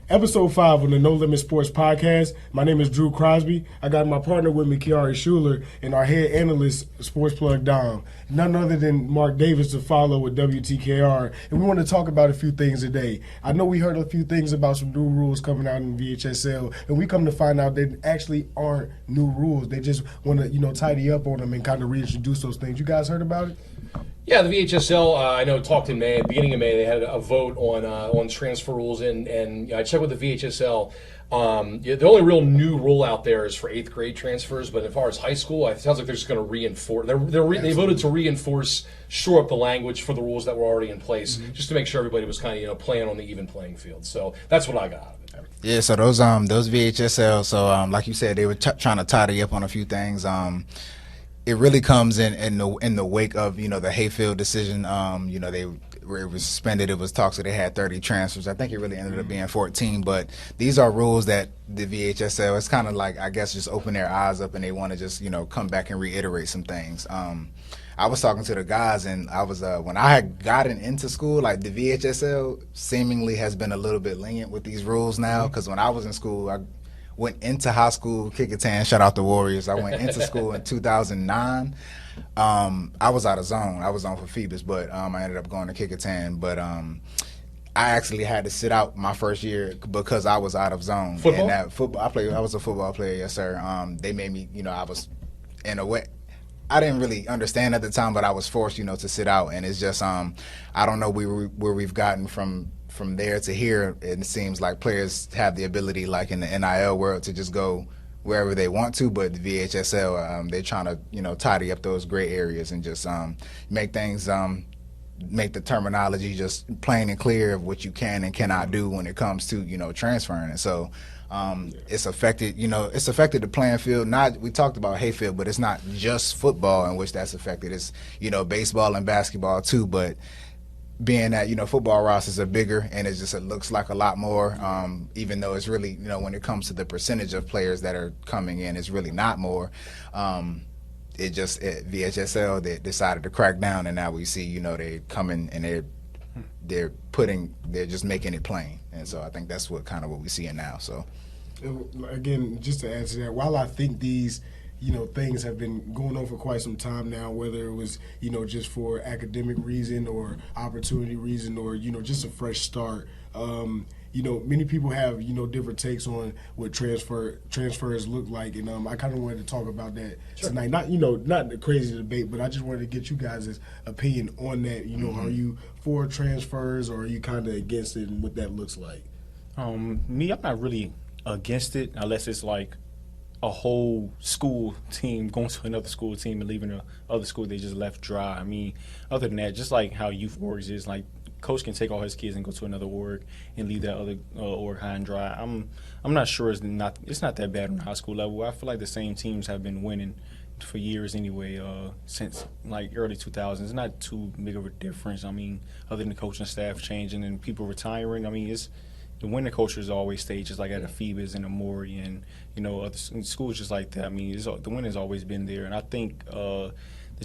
Episode 5 on the No Limit Sports Podcast. My name is Drew Crosby. I got my partner with me, Kiari Schuler, and our head analyst, Sports Plug Dom. None other than Mark Davis to follow with WTKR. And we want to talk about a few things today. I know we heard a few things about some new rules coming out in VHSL, and we come to find out they actually aren't new rules. They just want to, tidy up on them and kind of reintroduce those things. You guys heard about it? Yeah, the VHSL, I know, talked in May, beginning of May. They had a vote on transfer rules, and I checked with the VHSL. The only real new rule out there is for 8th grade transfers, but as far as high school, it sounds like they're just going to reinforce. They voted to reinforce, shore up the language for the rules that were already in place, just to make sure everybody was kind of playing on the even playing field. So that's what I got out of it. Yeah, so those VHSL, so like you said, they were trying to tidy up on a few things. It really comes in the wake of the Hayfield decision. They were suspended. It was talks that they had 30 transfers. I think it really ended up being 14. But these are rules that the VHSL, it's kind of like, I guess, just open their eyes up and they want to just come back and reiterate some things. I was talking to the guys, and I was when I had gotten into school, like the VHSL seemingly has been a little bit lenient with these rules now. Because when I was in school, I went into high school, Kickintan, shout out the Warriors. I went into school in 2009. I was out of zone. I was on for Phoebus, but I ended up going to Kickintan. But I actually had to sit out my first year because I was out of zone. Football? And that football, I was a football player, yes, sir. They made me, I was in a way. I didn't really understand at the time, but I was forced, to sit out. And it's just, I don't know where we've gotten from there to here. It seems like players have the ability, like in the NIL world, to just go wherever they want to, but the VHSL, they're trying to, tidy up those gray areas and just make things, make the terminology just plain and clear of what you can and cannot do when it comes to, transferring. And so it's affected, it's affected the playing field. We talked about Hayfield, but it's not just football in which that's affected. It's, baseball and basketball too, but being that, football rosters are bigger and it looks like a lot more, even though it's really, when it comes to the percentage of players that are coming in, it's really not more. VHSL, they decided to crack down, and now we see, they coming and they're just making it plain. And so I think that's what we see it now. So again, just to add to that, while I think these things have been going on for quite some time now, whether it was, just for academic reason or opportunity reason or, just a fresh start. Many people have, different takes on what transfers look like. And I kind of wanted to talk about that tonight. Not, not the crazy debate, but I just wanted to get you guys' opinion on that. Are you for transfers or are you kind of against it and what that looks like? Me, I'm not really against it unless it's like a whole school team going to another school team and leaving the other school they just left dry. I mean, other than that, just like how youth orgs is, like coach can take all his kids and go to another org and leave that other org high and dry. I'm not sure it's not that bad on the high school level. I feel like the same teams have been winning for years anyway, since like early 2000s. It's not too big of a difference. I mean, other than the coaching staff changing and people retiring, I mean, the winning culture is always stayed, just like at a Phoebus and a Maury and, other schools just like that. I mean, the win has always been there. And I think the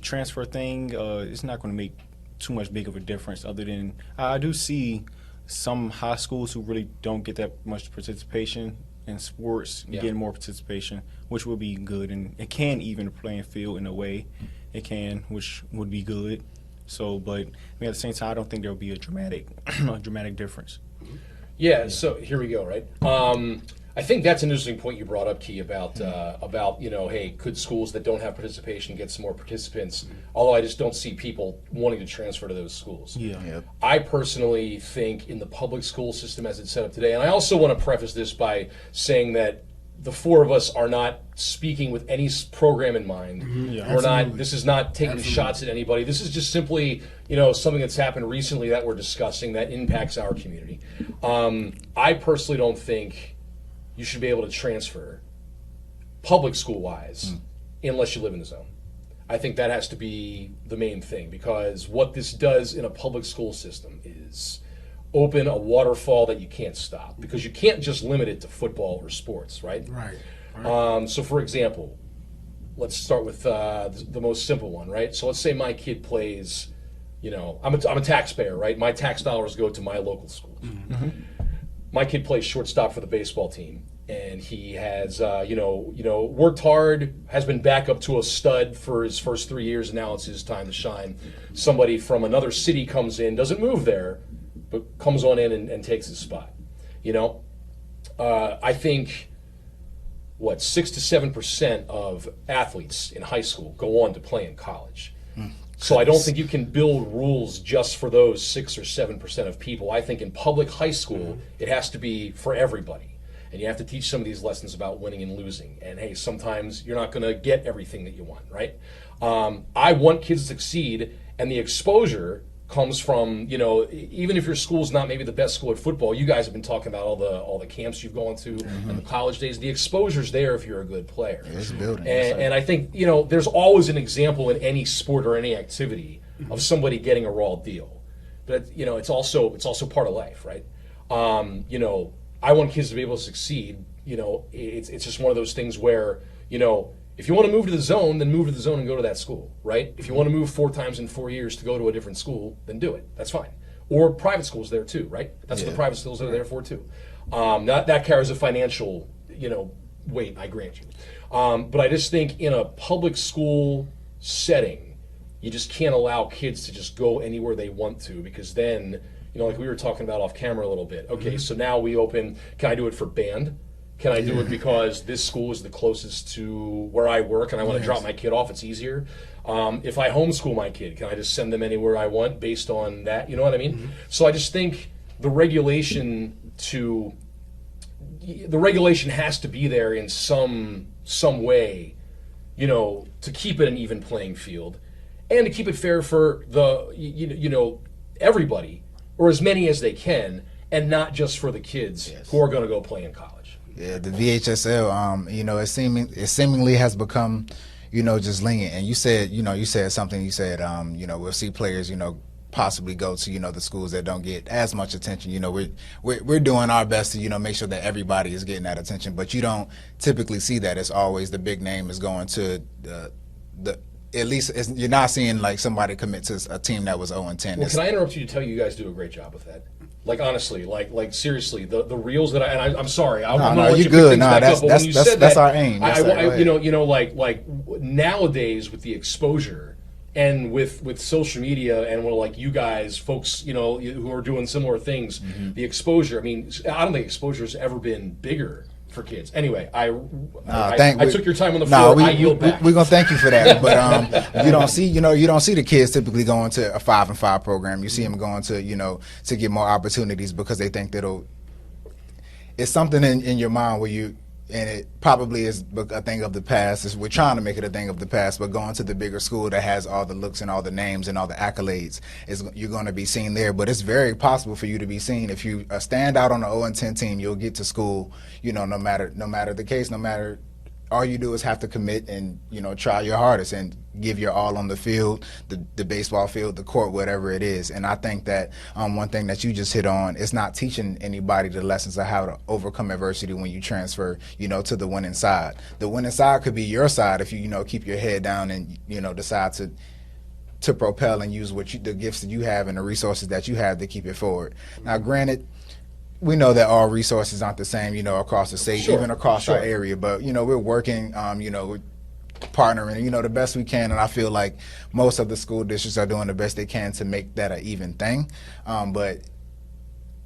transfer thing, it's not going to make too much big of a difference other than I do see some high schools who really don't get that much participation in sports getting more participation, which would be good. And it can even the playing field in a way. It can, which would be good. So, but at the same time, I don't think there will be a dramatic difference. Yeah, so here we go, right? I think that's an interesting point you brought up, Key, about hey, could schools that don't have participation get some more participants? Although I just don't see people wanting to transfer to those schools. Yeah. Yep. I personally think in the public school system as it's set up today, and I also want to preface this by saying that the four of us are not speaking with any program in mind. Yeah, we're not. This is not taking shots at anybody. This is just simply, something that's happened recently that we're discussing that impacts our community. I personally don't think you should be able to transfer public school-wise unless you live in the zone. I think that has to be the main thing, because what this does in a public school system is open a waterfall that you can't stop, because you can't just limit it to football or sports, right? Right. So, for example, let's start with the most simple one, right? So let's say my kid plays, I'm a taxpayer, right? My tax dollars go to my local schools. my kid plays shortstop for the baseball team, and he has, worked hard, has been back up to a stud for his first 3 years, and now it's his time to shine. Somebody from another city comes in, doesn't move there, but comes on in and takes his spot. I think 6 to 7% of athletes in high school go on to play in college. So I don't think you can build rules just for those 6 or 7% of people. I think in public high school, it has to be for everybody. And you have to teach some of these lessons about winning and losing. And hey, sometimes you're not going to get everything that you want, right? I want kids to succeed, and the exposure comes from, even if your school's not maybe the best school at football, you guys have been talking about all the camps you've gone to and the college days. The exposure's there if you're a good player. It's building. And I think, there's always an example in any sport or any activity of somebody getting a raw deal. But, it's also part of life, right? I want kids to be able to succeed. It's just one of those things where, if you want to move to the zone, then move to the zone and go to that school, right? If you want to move 4 times in 4 years to go to a different school, then do it. That's fine. Or private schools there too, right? That's what the private schools are there for too. That carries a financial, weight, I grant you. But I just think in a public school setting, you just can't allow kids to just go anywhere they want to, because then, like we were talking about off camera a little bit. Okay, so now we open, can I do it for band? Can I do it because this school is the closest to where I work and I want to drop my kid off? It's easier. If I homeschool my kid, can I just send them anywhere I want based on that? You know what I mean? So I just think the regulation has to be there in some way, to keep it an even playing field and to keep it fair for the everybody, or as many as they can, and not just for the kids who are going to go play in college. Yeah, the VHSL, it seemingly has become, just lenient. And you said something. You said, we'll see players, possibly go to, the schools that don't get as much attention. We're doing our best to, make sure that everybody is getting that attention. But you don't typically see that. It's always the big name is going to the. At least you're not seeing like somebody commit to a team that was 0-10. Well, can I interrupt you to tell you guys do a great job with that? Like honestly, like seriously, the reels that I'm sorry, I'm gonna let you pick things back up. But when you said that's that, our aim. Like nowadays with the exposure and with social media and like you guys, folks, who are doing similar things, the exposure. I mean, I don't think exposure's ever been bigger for kids. Anyway, I took your time on the floor. I yield back. We're gonna thank you for that. But you don't see the kids typically going to a 5-and-5 program. You see them going to to get more opportunities because they think it's something in your mind where and it probably is a thing of the past. We're trying to make it a thing of the past, but going to the bigger school that has all the looks and all the names and all the accolades, you're going to be seen there. But it's very possible for you to be seen. If you stand out on the 0-10 team, you'll get to school, no matter the case, all you do is have to commit and, try your hardest and give your all on the field, the baseball field, the court, whatever it is. And I think that one thing that you just hit on is not teaching anybody the lessons of how to overcome adversity when you transfer, to the winning side. The winning side could be your side if you, keep your head down and, decide to propel and use the gifts that you have and the resources that you have to keep it forward. Now, granted, we know that all resources aren't the same, across the state, even across our area. But, we're working, we're partnering, the best we can. And I feel like most of the school districts are doing the best they can to make that an even thing. But,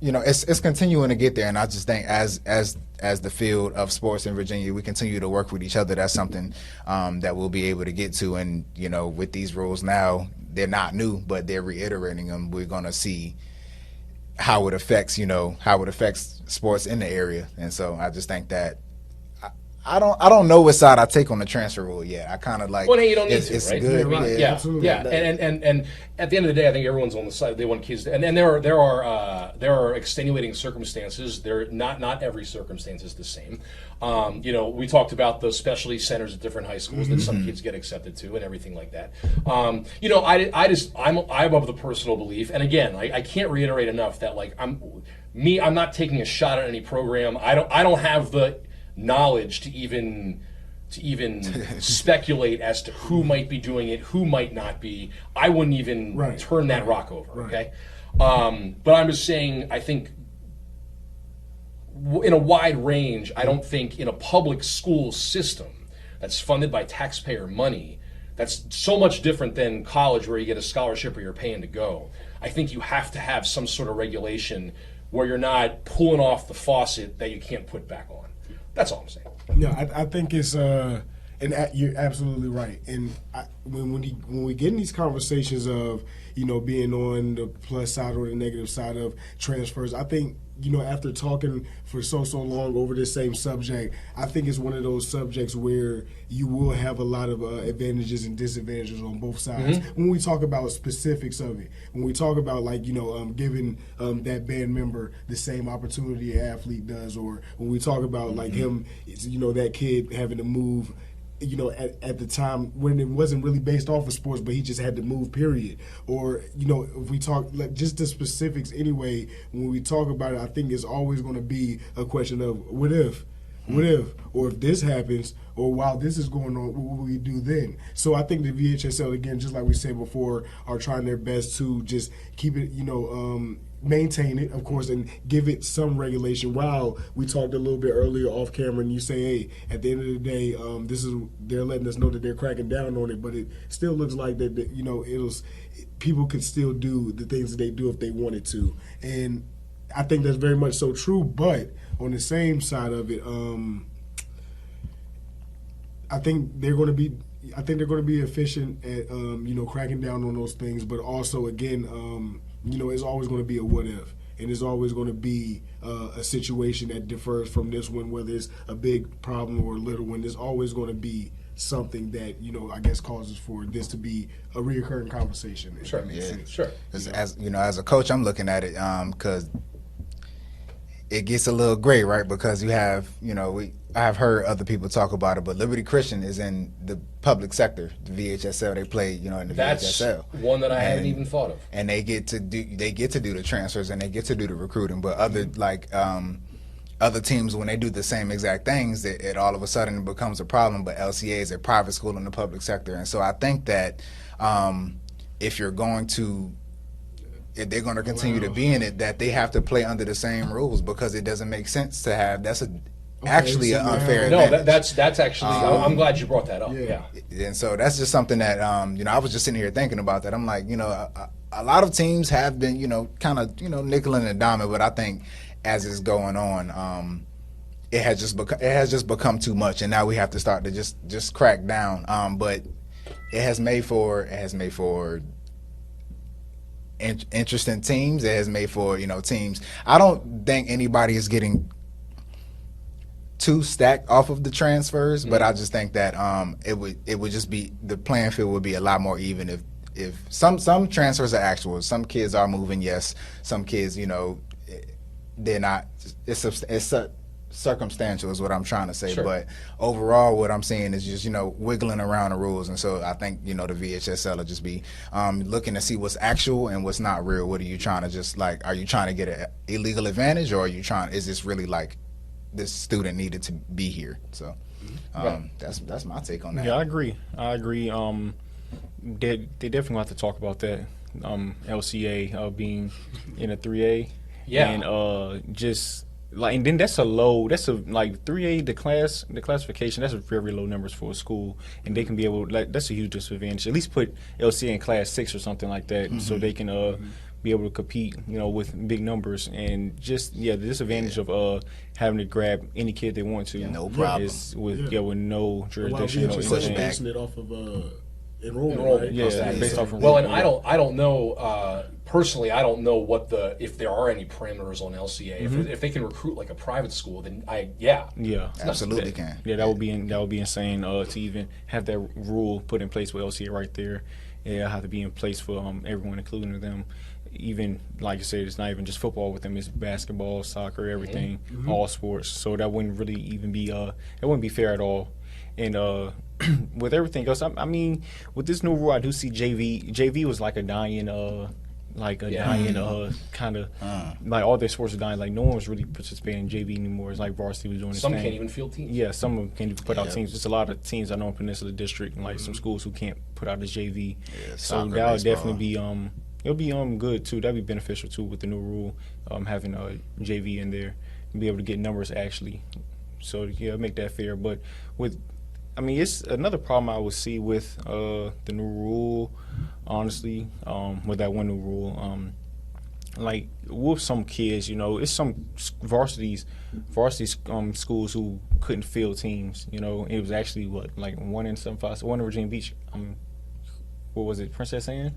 it's continuing to get there. And I just think as the field of sports in Virginia, we continue to work with each other. That's something that we'll be able to get to. And, with these rules now, they're not new, but they're reiterating them. We're going to see how it affects sports in the area. And so I just think that I don't know what side I take on the transfer rule yet. I kind of like. Well, hey, you don't need to, it's right? good. Right. Yeah, absolutely. Yeah, and at the end of the day, I think everyone's on the side. They want kids, and there are extenuating circumstances. Not every circumstance is the same. We talked about the specialty centers at different high schools that some kids get accepted to, and everything like that. I'm of the personal belief, and again, I can't reiterate enough that I'm not taking a shot at any program. I don't have the knowledge to even speculate as to who might be doing it, who might not be. I wouldn't even turn that rock over. Okay, but I'm just saying. I think in a wide range, I don't think in a public school system that's funded by taxpayer money, that's so much different than college where you get a scholarship or you're paying to go. I think you have to have some sort of regulation where you're not pulling off the faucet that you can't put back on. That's all I'm saying. No, I think it's you're absolutely right. And when we get in these conversations of being on the plus side or the negative side of transfers, I think after talking for so long over this same subject, I think it's one of those subjects where you will have a lot of advantages and disadvantages on both sides. Mm-hmm. When we talk about specifics of it, when we talk about giving that band member the same opportunity an athlete does, or when we talk about like him, that kid having to move. At the time when it wasn't really based off of sports, but he just had to move, period. Or, if we talk like just the specifics anyway, when we talk about it, I think it's always going to be a question of what if, or if this happens, or while this is going on, what will we do then? So I think the VHSL, again, just like we said before, are trying their best to just keep it, maintain it, of course, and give it some regulation. While we talked a little bit earlier off camera, and you say, hey, at the end of the day, they're letting us know that they're cracking down on it, but it still looks like that people could still do the things that they do if they wanted to, and I think that's very much so true. But on the same side of it, I think they're going to be efficient at cracking down on those things, but also again. It's always going to be a what if, and it's always going to be a situation that differs from this one, whether it's a big problem or a little one. There's always going to be something that I guess causes for this to be a reoccurring conversation. Sure, sure. As a coach, I'm looking at it because it gets a little gray, right? Because you have, I've heard other people talk about it, but Liberty Christian is in the public sector, the VHSL. They play, in the That's VHSL. One that I hadn't even thought of. And they get to do the transfers and they get to do the recruiting. But other teams, when they do the same exact things, it all of a sudden becomes a problem. But LCA is a private school in the public sector, and so I think that if they're going to continue to be in it, that they have to play under the same rules, because it doesn't make sense to have actually an unfair advantage. That's actually I'm glad you brought that up. Yeah. And so that's just something that I was just sitting here thinking about that. I'm like, a lot of teams have been kind of nickeling and diming, but I think as it's going on, it has just become too much, and now we have to start to just crack down. But it has made for interesting teams. It has made for teams. I don't think anybody is getting too stacked off of the transfers, but I just think that it would just be, the playing field would be a lot more even if some transfers are actual. Some kids are moving, yes. Some kids, they're not. It's circumstantial is what I'm trying to say. Sure. But overall, what I'm saying is just wiggling around the rules, and so I think the VHSL will just be looking to see what's actual and what's not real. What are you trying to are you trying to get an illegal advantage, or are you is this really like this student needed to be here? So that's my take on that. Yeah, I agree. They definitely have to talk about that. LCA being in a 3A. Yeah. And just like, and then that's a 3A, the classification, that's a very low numbers for a school, and they can be able, that's a huge disadvantage. At least put LCA in class 6 or something like that, so they can be able to compete, with big numbers. And just the disadvantage of having to grab any kid they want to, no problem, is with no jurisdiction. Basing it off of enrollment, right? Yeah, based off of well, and I don't know personally. I don't know if there are any parameters on LCA. If they can recruit like a private school, then absolutely can. Yeah, that would be insane to even have that rule put in place with LCA right there. Yeah, have to be in place for everyone, including them. Even like you said, it's not even just football with them; it's basketball, soccer, everything, all sports. So that wouldn't really even be it wouldn't be fair at all. And with everything else, I mean, with this new rule, I do see JV. JV was like a dying, kind of like all their sports are dying. Like no one was really participating in JV anymore. It's like varsity was doing this Some thing. can't even field teams. Yeah, some of them can't even put out teams. There's a lot of teams I know in Peninsula District, and like some schools who can't put out a JV. So that would definitely be it'll be good too. That'd be beneficial too with the new rule, having JV in there and be able to get numbers actually. So yeah, make that fair. But it's another problem I would see with the new rule. Honestly, with that one new rule, like with some kids, it's some varsity schools who couldn't field teams. It was actually one in Virginia Beach. What was it, Princess Anne?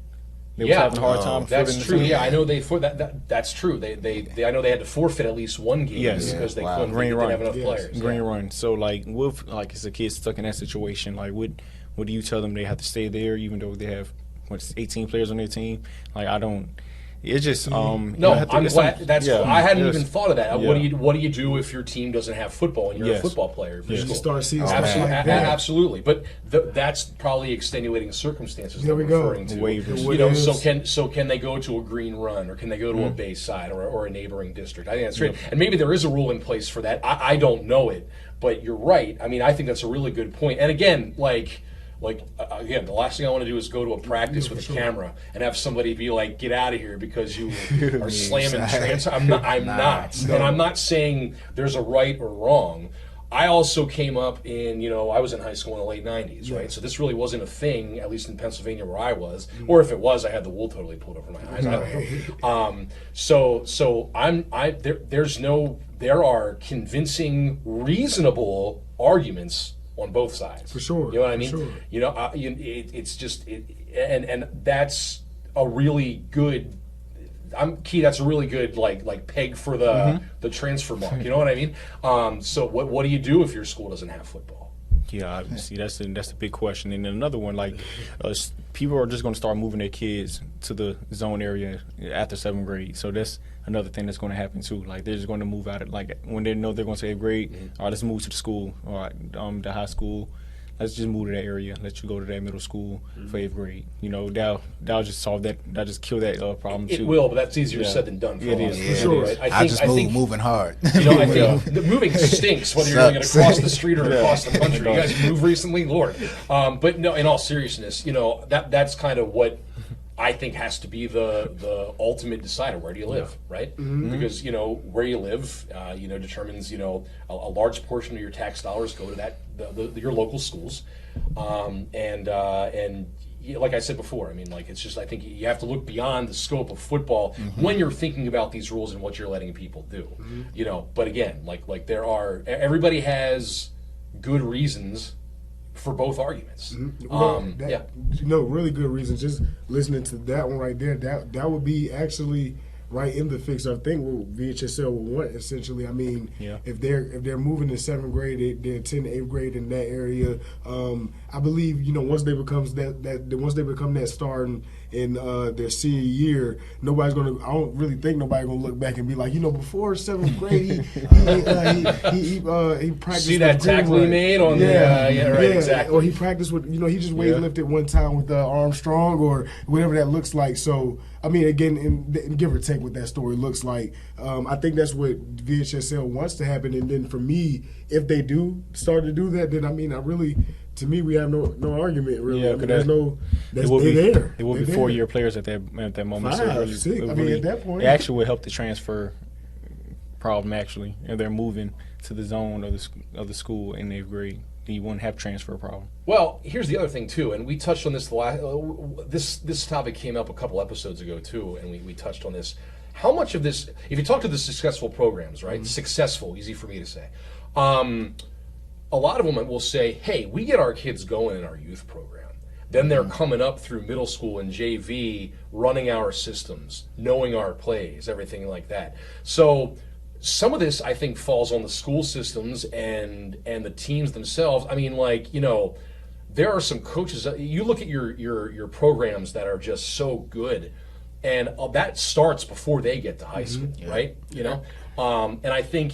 They was having a hard time. That's true. Yeah, I know that's true. They I know they had to forfeit at least one game because they couldn't. They didn't have enough players. Green Run. So as a kid stuck in that situation, what do you tell them they have to stay there even though they have 18 players on their team? I don't. It's just I'm glad. I hadn't even thought of that. Yeah. What do you do if your team doesn't have football and you're a football player? You start seeing absolutely. But that's probably extenuating circumstances. There we go. To. Waivers. So can they go to a Green Run or can they go to a Bayside or a neighboring district? I think that's right. And maybe there is a rule in place for that. I don't know it, but you're right. I mean, I think that's a really good point. And again, again, the last thing I want to do is go to a practice with a camera and have somebody be like, "Get out of here," because you are slamming trans. I'm not. And I'm not saying there's a right or wrong. I also came up in, I was in high school in the late 90s, right? So this really wasn't a thing, at least in Pennsylvania where I was. Or if it was, I had the wool totally pulled over my eyes. I don't know. There are convincing, reasonable arguments on both sides. For sure. You know what I mean? Sure. It's just, and that's a really good, that's a really good like peg for the transfer mark. You know what I mean? So what do you do if your school doesn't have football? Yeah, see, that's the big question. And then another one, people are just going to start moving their kids to the zone area after 7th grade. So that's another thing that's going to happen too. They're just going to move out when they know they're going to 8th grade. All right, let's move to the school. All right, the high school. Let's just move to that area. Let you go to that middle school for 8th grade. That'll just solve that. That'll just kill that problem too. It will, but that's easier said than done. It is for sure. Right? I think moving hard. I think the moving stinks whether you're doing it across the street or across the country. You guys moved recently, Lord. But no, in all seriousness, that's kind of what I think has to be the ultimate decider. Where do you live, right? Mm-hmm. Because where you live, determines a large portion of your tax dollars go to your local schools, and like I said before, I mean, it's just I think you have to look beyond the scope of football when you're thinking about these rules and what you're letting people do. But again, everybody has good reasons for both arguments. Really good reasons. Just listening to that one right there, that would be actually right in the fix. I think what VHSL would want essentially. I mean, if they're moving to 7th grade, they attend 8th grade in that area. I believe once they become that star in their senior year, nobody's gonna. I don't really think nobody's gonna look back and be like, before 7th grade, he practiced. See that tackle he made on exactly. Or he practiced with he just weightlifted one time with Armstrong or whatever that looks like. So I mean, again, and give or take what that story looks like, I think that's what VHSL wants to happen. And then for me, if they do start to do that, then to me, we have no argument really. Yeah, there's there. It will be 4-year players at that moment. 5, 6. At that point, it actually would help the transfer problem actually, and they're moving to the zone of the school in 8th grade. You wouldn't have transfer problem. Well, here's the other thing too, and we touched on this this topic came up a couple episodes ago too, and we touched on this. How much of this, if you talk to the successful programs, right? Successful, easy for me to say. A lot of them will say, "Hey, we get our kids going in our youth program. Then they're coming up through middle school and JV, running our systems, knowing our plays, everything like that." So some of this, I think, falls on the school systems and the teams themselves. I mean, there are some coaches. You look at your programs that are just so good, and that starts before they get to high school, right? And I think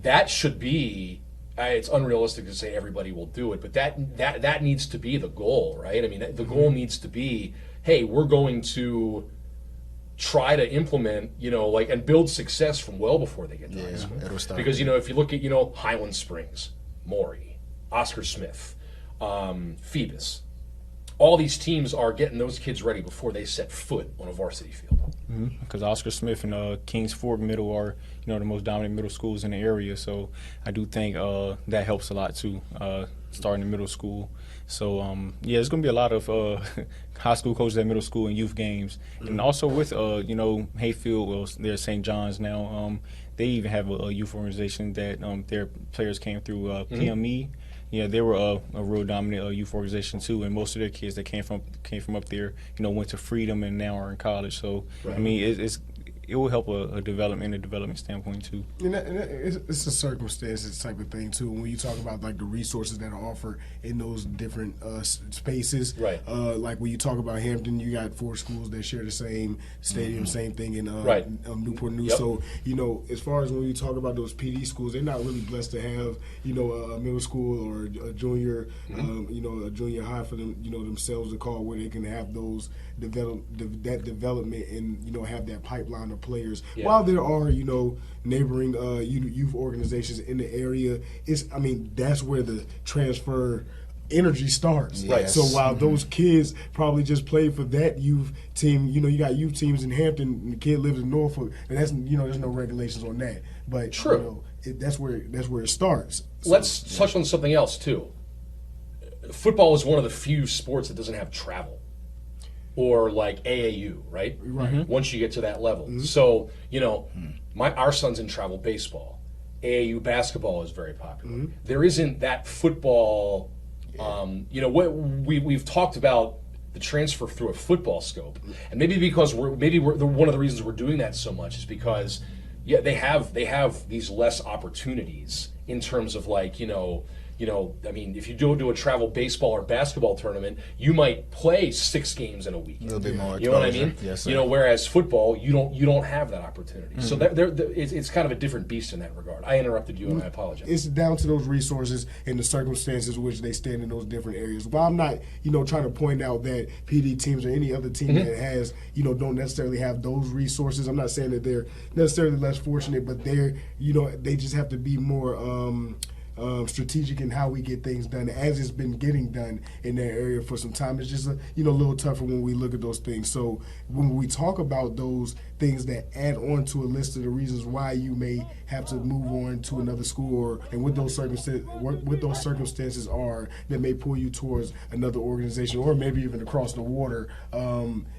that should be. It's unrealistic to say everybody will do it, but that needs to be the goal, right? I mean, the goal needs to be, hey, we're going to try to implement, and build success from well before they get to high school. Because, if you look at, Highland Springs, Maury, Oscar Smith, Phoebus, all these teams are getting those kids ready before they set foot on a varsity field. Because Oscar Smith and Kings Fork Middle are, the most dominant middle schools in the area. So I do think that helps a lot too, starting in middle school. So there's going to be a lot of high school coaches at middle school and youth games, and also with Hayfield. Well, they're St. John's now. They even have a youth organization that their players came through PME. Yeah, they were a real dominant youth organization too, and most of their kids that came from up there, went to Freedom and now are in college. So right. I mean, it will help a development standpoint too. And it's a circumstances type of thing too. When you talk about like the resources that are offered in those different spaces, right? Like when you talk about Hampton, you got 4 schools that share the same stadium, same thing in Newport News. Yep. So as far as when you talk about those PD schools, they're not really blessed to have a middle school or a junior, a junior high for them, themselves to call where they can have those that development and have that pipeline of players. Yeah. While there are neighboring youth organizations in the area, that's where the transfer energy starts. Yes. Right. So while those kids probably just played for that youth team, you got youth teams in Hampton and the kid lives in Norfolk, and that's there's no regulations on that. But true. That's where it starts. So, let's touch on something else too. Football is one of the few sports that doesn't have travel. Or like AAU, right? Right. Once you get to that level. So, our son's in travel baseball. AAU basketball is very popular. There isn't that football, we've talked about the transfer through a football scope. And maybe because we're one of the reasons we're doing that so much is because they have these less opportunities in terms of like, if you do a travel baseball or basketball tournament, you might play 6 games in a week. A little bit more. You know what I mean? Yes, sir. Whereas football, you don't have that opportunity. So it's kind of a different beast in that regard. I interrupted you, and I apologize. It's down to those resources and the circumstances in which they stand in those different areas. While I'm not, trying to point out that PD teams or any other team that has, don't necessarily have those resources. I'm not saying that they're necessarily less fortunate, but they just have to be more. Strategic in how we get things done, as it's been getting done in that area for some time. It's just a little tougher when we look at those things. So when we talk about those things that add on to a list of the reasons why you may have to move on to another school, and what those circumstances are that may pull you towards another organization, or maybe even across the water.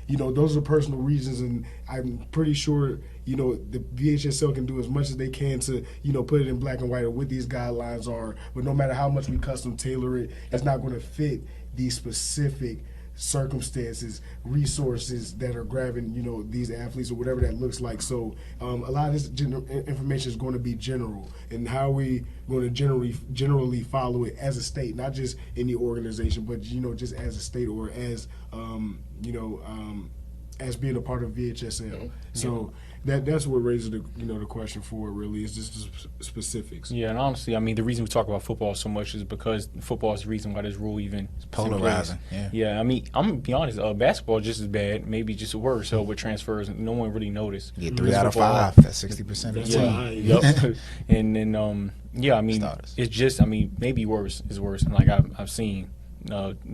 Those are personal reasons, and I'm pretty sure the VHSL can do as much as they can to put it in black and white or what these guidelines are. But no matter how much we custom tailor it, it's not going to fit these specific circumstances, resources that are grabbing these athletes or whatever that looks like. So a lot of this information is going to be general, and how we going to generally follow it as a state, not just in the organization, but just as a state, or as as being a part of VHSL. So that's what raises the the question for it, really, is just the specifics. Yeah, and honestly, the reason we talk about football so much is because football is the reason why this rule even is polarizing. Yeah, I'm gonna be honest. Basketball is just as bad, maybe just worse. So with transfers, no one really noticed. Yeah, 3 out of 5. That's 60% of the team. Yep. And then Starters. it's just maybe worse is worse. And like I've seen.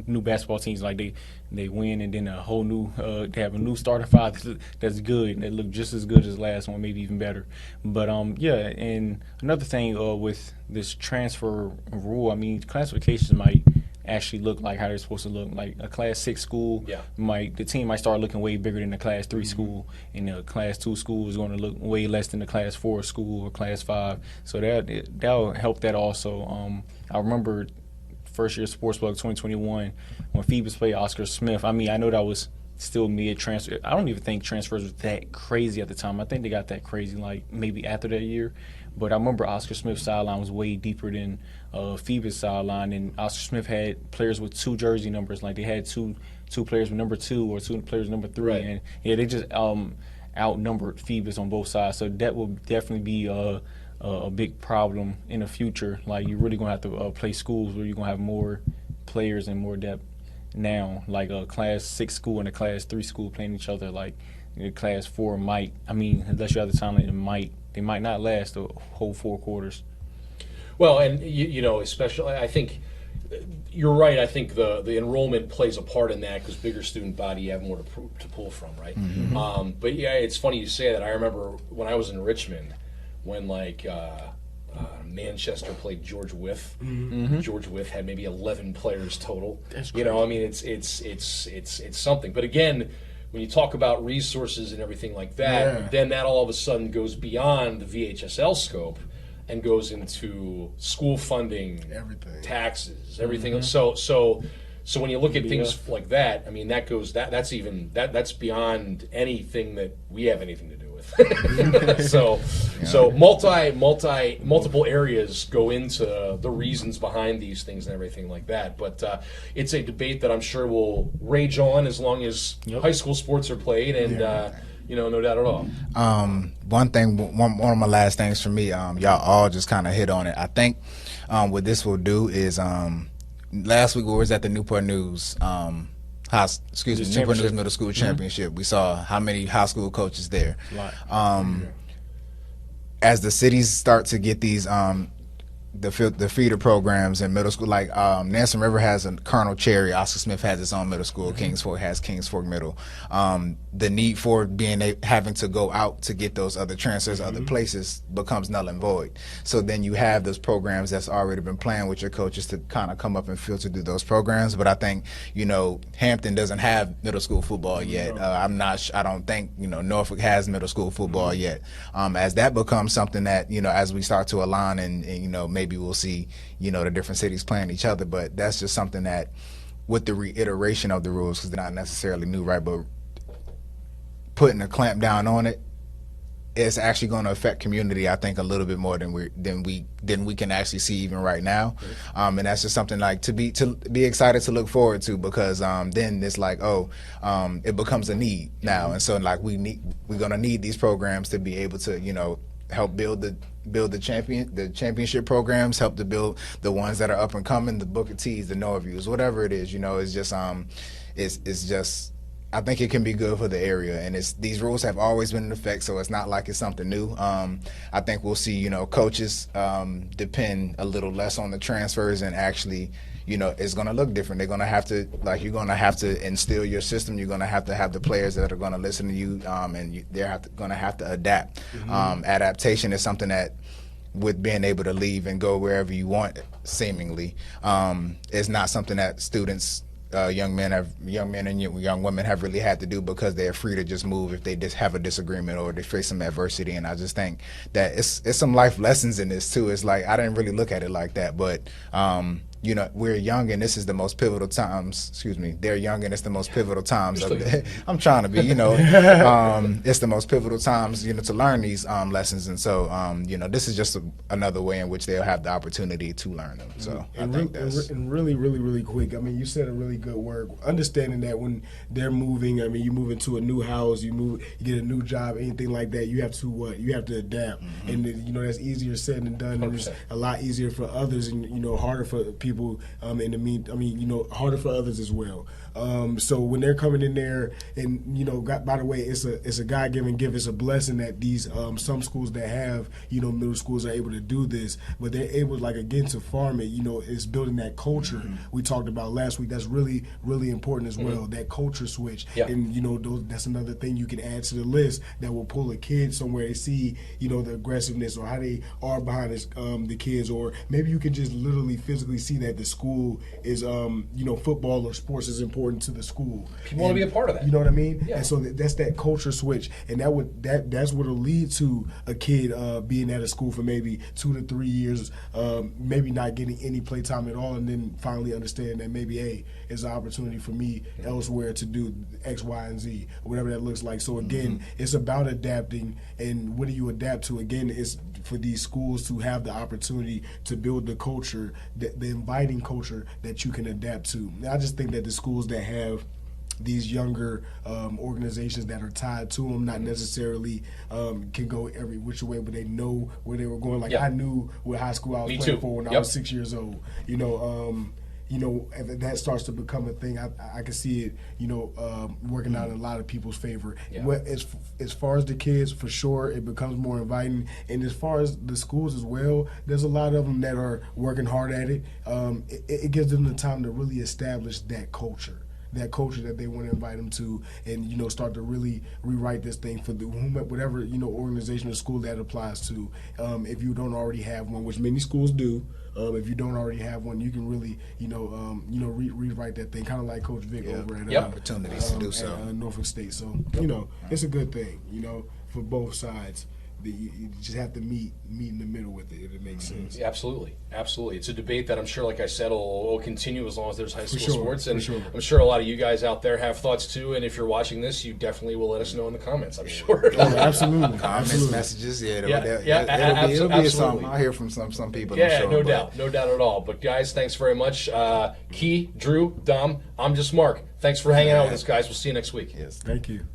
New basketball teams, like they win, and then a whole new they have a new starting 5 that's good, and they look just as good as the last one, maybe even better. But and another thing with this transfer rule, classifications might actually look like how they're supposed to look. Like a Class 6 school, the team might start looking way bigger than the Class 3 school, and the Class 2 school is going to look way less than the Class 4 school or Class 5. So that'll help that also. I remember first year Sports Plug 2021 when Phoebus played Oscar Smith. I know that was still mid-transfer. I don't even think transfers was that crazy at the time. I think they got that crazy like maybe after that year. But I remember Oscar Smith's sideline was way deeper than Phoebus' sideline, and Oscar Smith had players with 2 jersey numbers. Like they had two players with number 2 or 2 players with number 3. Right. And they just outnumbered Phoebus on both sides. So that will definitely be a big problem in the future. Like you're really gonna have to play schools where you're gonna have more players and more depth. Now, like a Class 6 school and a Class 3 school playing each other, like Class 4 might. Unless you have the talent, they might not last the whole 4 quarters. Well, and especially I think you're right. I think the enrollment plays a part in that because bigger student body, you have more to pull from, right? But yeah, it's funny you say that. I remember when I was in Richmond, when Manchester played George Wythe. George Wythe had maybe 11 players total. That's crazy. I mean, it's something. But again, when you talk about resources and everything like that, then that all of a sudden goes beyond the VHSL scope and goes into school funding, everything, taxes, everything. So when you look at things like that, I mean, that's beyond anything that we have anything to do with. So multiple areas go into the reasons behind these things and everything like that. But it's a debate that I'm sure will rage on as long as high school sports are played, and no doubt at all. One of my last things for me, y'all all just kind of hit on it. I think what this will do is last week we was at the Newport News Newport News Middle School Championship. We saw how many high school coaches there. As the cities start to get these the feeder programs in middle school, like Nansen River has a Colonel Cherry, Oscar Smith has its own middle school, Kings Fork has Kings Fork Middle. The need for having to go out to get those other transfers other places becomes null and void. So then you have those programs that's already been playing with your coaches to kind of come up and filter through those programs. But I think Hampton doesn't have middle school football yet. I don't think Norfolk has middle school football yet. As that becomes something that as we start to align and maybe we'll see the different cities playing each other. But that's just something that, with the reiteration of the rules, because they're not necessarily new, right? But putting a clamp down on it, it's actually going to affect community, I think, a little bit more than we can actually see even right now. And that's just something like to be excited to look forward to, because then it's like, it becomes a need now, and so like we're gonna need these programs to be able to help build the championship programs, help to build the ones that are up and coming, the Booker T's, the Noah Views, whatever it is. It's just it's just, I think it can be good for the area, and these rules have always been in effect, so it's not like it's something new. I think we'll see coaches depend a little less on the transfers, and actually it's going to look different. They're going to have to, you're going to have to instill your system. You're going to have the players that are going to listen to you, and they're going to have to adapt. Adaptation is something that, with being able to leave and go wherever you want, seemingly, is not something that students, young men and young women have really had to do, because they're free to just move if they just have a disagreement or they face some adversity. And I just think that it's some life lessons in this too. It's like, I didn't really look at it like that, but we're young, and this is the most pivotal times. Excuse me, they're young, and it's the most pivotal times. I'm trying to be, it's the most pivotal times, to learn these lessons. And so, this is just another way in which they'll have the opportunity to learn them. So I think that's really, really, really quick. I mean, you said a really good word. Understanding that when they're moving, I mean, you move into a new house, you get a new job, anything like that, you have to you have to adapt, and that's easier said than done. And it's a lot easier for others, and harder for people. Harder for others as well. So when they're coming in there, and by the way, it's a God-given gift. It's a blessing that these some schools that have middle schools are able to do this, but they're able to farm it. It's building that culture we talked about last week. That's really, really important as well. That culture switch, and that's another thing you can add to the list that will pull a kid somewhere. They see the aggressiveness or how they are behind the kids, or maybe you can just literally physically see that the school is football or sports is important to the school. People want to be a part of that. You know what I mean? Yeah. And so that's that culture switch, and that's what'll lead to a kid being at a school for maybe 2 to 3 years, maybe not getting any play time at all, and then finally understand that maybe, hey, it's an opportunity for me elsewhere to do X, Y, and Z, or whatever that looks like. So again, it's about adapting, and what do you adapt to? Again, it's for these schools to have the opportunity to build the culture, the inviting culture that you can adapt to. And I just think that the schools that have these younger organizations that are tied to them, not necessarily can go every which way, but they know where they were going. I knew what high school I was playing for when I was 6 years old. if that starts to become a thing, I can see it, working out in a lot of people's favor. Yeah. As far as the kids, for sure, it becomes more inviting. And as far as the schools as well, there's a lot of them that are working hard at it. It gives them the time to really establish that culture that they want to invite them to, and start to really rewrite this thing for whatever organization or school that applies to. If you don't already have one, which many schools do, if you don't already have one, you can really rewrite that thing, kind of like Coach Vic over at opportunities to do so at Norfolk State. So it's a good thing for both sides. You just have to meet in the middle with it, if it makes sense. Yeah, absolutely. It's a debate that I'm sure, like I said, will continue as long as there's high school sports. And I'm sure a lot of you guys out there have thoughts too. And if you're watching this, you definitely will let us know in the comments, I'm sure. Oh, absolutely. Comments, messages, it'll be something. I'll hear from some people. Yeah, I'm sure, no doubt at all. But guys, thanks very much. Key, Drew, Dom, I'm just Mark. Thanks for hanging out with us, guys. We'll see you next week. Yes. Thank you.